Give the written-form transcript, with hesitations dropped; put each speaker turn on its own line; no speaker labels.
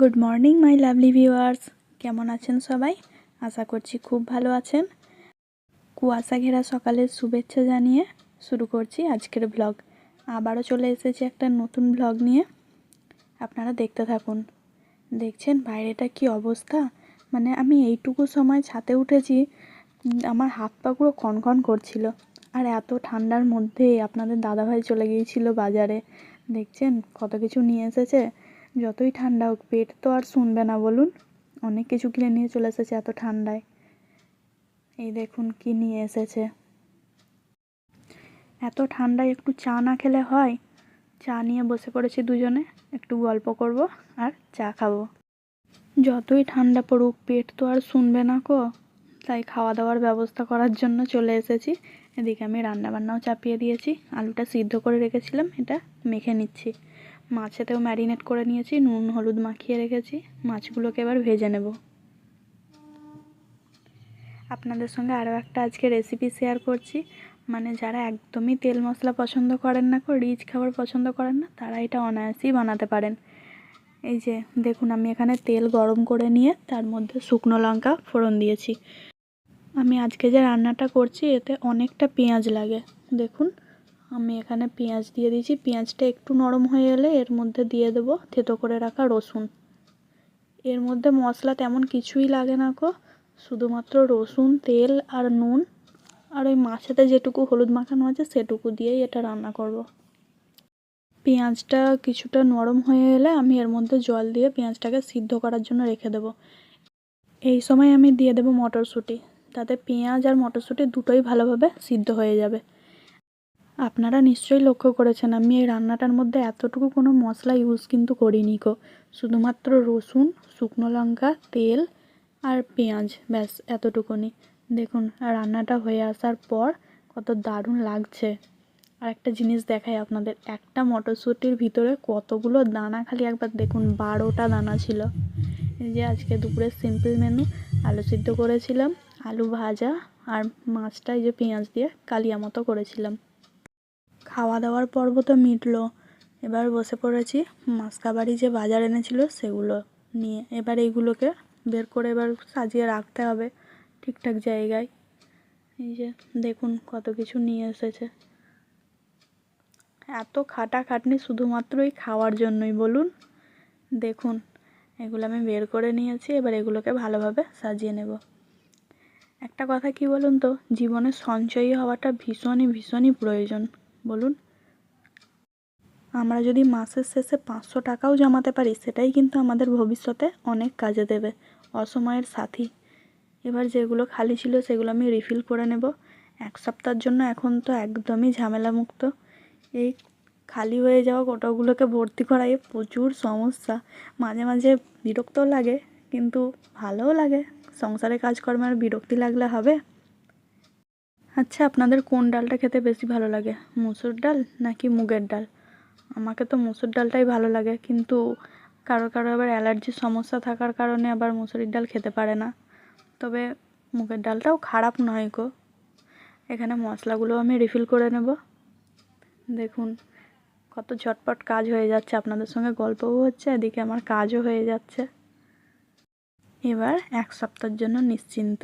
Good morning my lovely viewers, কেমন আছেন সবাই? আশা করছি খুব ভালো আছেন। কুয়াশা ঘেরা সকালের শুভেচ্ছা জানিয়ে শুরু করছি আজকের ব্লগ। আবারও চলে এসেছি একটা নতুন ব্লগ নিয়ে, আপনারা দেখতে থাকুন। দেখছেন বাইরেটা কি অবস্থা, মানে আমি এইটুকু সময় ছাদে উঠেছি, আমার হাত পা পুরো কনকন করছিল। আর এত ঠান্ডার মধ্যে আপনাদের দাদাভাই চলে গিয়েছিল বাজারে। দেখছেন কত কিছু নিয়ে এসেছে। যতই ঠান্ডা হোক পেট তো আর শুনবে না বলুন, অনেক কিছু কিনে নিয়ে চলে এসেছে এত ঠান্ডায়। এই দেখুন কি নিয়ে এসেছে। এত ঠান্ডায় একটু চা না খেলে হয়? চা নিয়ে বসে পড়েছি দুজনে, একটু গল্প করব আর চা খাবো। যতই ঠান্ডা পড়ুক পেট তো আর শুনবে না কো, তাই খাওয়া দাওয়ার ব্যবস্থা করার জন্য চলে এসেছি। এদিকে আমি রান্নাবান্নাও চাপিয়ে দিয়েছি, আলুটা সিদ্ধ করে রেখেছিলাম, এটা মেখে নিচ্ছি। মাছেতেও ম্যারিনেট করে নিয়েছি, নুন হলুদ মাখিয়ে রেখেছি। মাছগুলোকে এবার ভেজে নেব। আপনাদের সঙ্গে আরও একটা আজকে রেসিপি শেয়ার করছি, মানে যারা একদমই তেল মশলা পছন্দ করেন না, রিচ খাবার পছন্দ করেন না, তারা এটা অনায়াসেই বানাতে পারেন। এই যে দেখুন, আমি এখানে তেল গরম করে নিয়ে তার মধ্যে শুকনো লঙ্কা ফোড়ন দিয়েছি। আমি আজকে যে রান্নাটা করছি এতে অনেকটা পেঁয়াজ লাগে। দেখুন আমি এখানে পেঁয়াজ দিয়ে দিয়েছি। পেঁয়াজটা একটু নরম হয়ে এলে এর মধ্যে দিয়ে দেবো থেতো করে রাখা রসুন। এর মধ্যে মশলা তেমন কিছুই লাগে না গো, শুধুমাত্র রসুন, তেল আর নুন আর ওই মাছেতে যেটুকু হলুদ মাখানো আছে সেটুকু দিয়েই এটা রান্না করব। পেঁয়াজটা কিছুটা নরম হয়ে এলে আমি এর মধ্যে জল দিয়ে পেঁয়াজটাকে সিদ্ধ করার জন্য রেখে দেব। এই সময় আমি দিয়ে দেব মটরশুঁটি, তাতে পেঁয়াজ আর মটরশুঁটি দুটোই ভালোভাবে সিদ্ধ হয়ে যাবে। আপনারা নিশ্চয়ই লক্ষ্য করেছেন আমি এই রান্নাটার মধ্যে এতটুকু কোনো মশলা ইউজ কিন্তু করিনি গো, শুধুমাত্র রসুন, শুকনো লঙ্কা, তেল আর পেঁয়াজ, ব্যাস এতটুকুনি। দেখুন রান্নাটা হয়ে আসার পর কত দারুণ লাগছে। আর একটা জিনিস দেখাই আপনাদের, একটা মটরশুঁটির ভিতরে কতগুলো দানা, খালি একবার দেখুন 12টা দানা ছিল। এই যে আজকে দুপুরের সিম্পল মেনু, আলু সিদ্ধ করেছিলাম, আলু ভাজা আর মাছটা এই যে পেঁয়াজ দিয়ে কালিয়া মতো করেছিলাম। খাওয়া দাওয়ার পর্ব তো মিটলো, এবার বসে পড়েছি মাসকাবারি যে বাজার এনেছিল সেগুলো নিয়ে। এবার এইগুলোকে বের করে এবার সাজিয়ে রাখতে হবে ঠিকঠাক জায়গায়। এই যে দেখুন কত কিছু নিয়ে এসেছে। এত খাটাখাটনি শুধুমাত্র এই খাওয়ার জন্যই বলুন। দেখুন এগুলো আমি বের করে নিয়েছি, এবার এগুলোকে ভালোভাবে সাজিয়ে নেব। একটা কথা কি বলুন তো, জীবনে সঞ্চয়ী হওয়াটা ভীষণই প্রয়োজন বলুন। আমরা যদি মাসের শেষে 500 টাকাও জমাতে পারি সেটাই কিন্তু আমাদের ভবিষ্যতে অনেক কাজে দেবে, অসময়ের সাথী। এবার যেগুলো খালি ছিল সেগুলো আমি রিফিল করে নেব 1 সপ্তাহের জন্য। এখন তো একদমই ঝামেলামুক্ত। এই খালি হয়ে যাওয়া কোটোগুলোকে ভর্তি করাই প্রচুর সমস্যা। মাঝে মাঝে বিরক্তও লাগে, কিন্তু ভালোও লাগে। সংসারে কাজকর্মে আর বিরক্তি লাগলে হবে? আচ্ছা আপনাদের কোন ডালটা খেতে বেশি ভালো লাগে, মুসুর ডাল নাকি মুগের ডাল? আমাকে তো মুসুর ডালটাই ভালো লাগে, কিন্তু কারো কারো আবার অ্যালার্জির সমস্যা থাকার কারণে আবার মুসুরির ডাল খেতে পারে না। তবে মুগের ডালটাও খারাপ নয় গো। এখানে মশলাগুলো আমি রিফিল করে নেব। দেখুন কত ঝটপট কাজ হয়ে যাচ্ছে, আপনাদের সঙ্গে গল্পও হচ্ছে, এদিকে আমার কাজও হয়ে যাচ্ছে। এবার 1 সপ্তাহের জন্য নিশ্চিন্ত।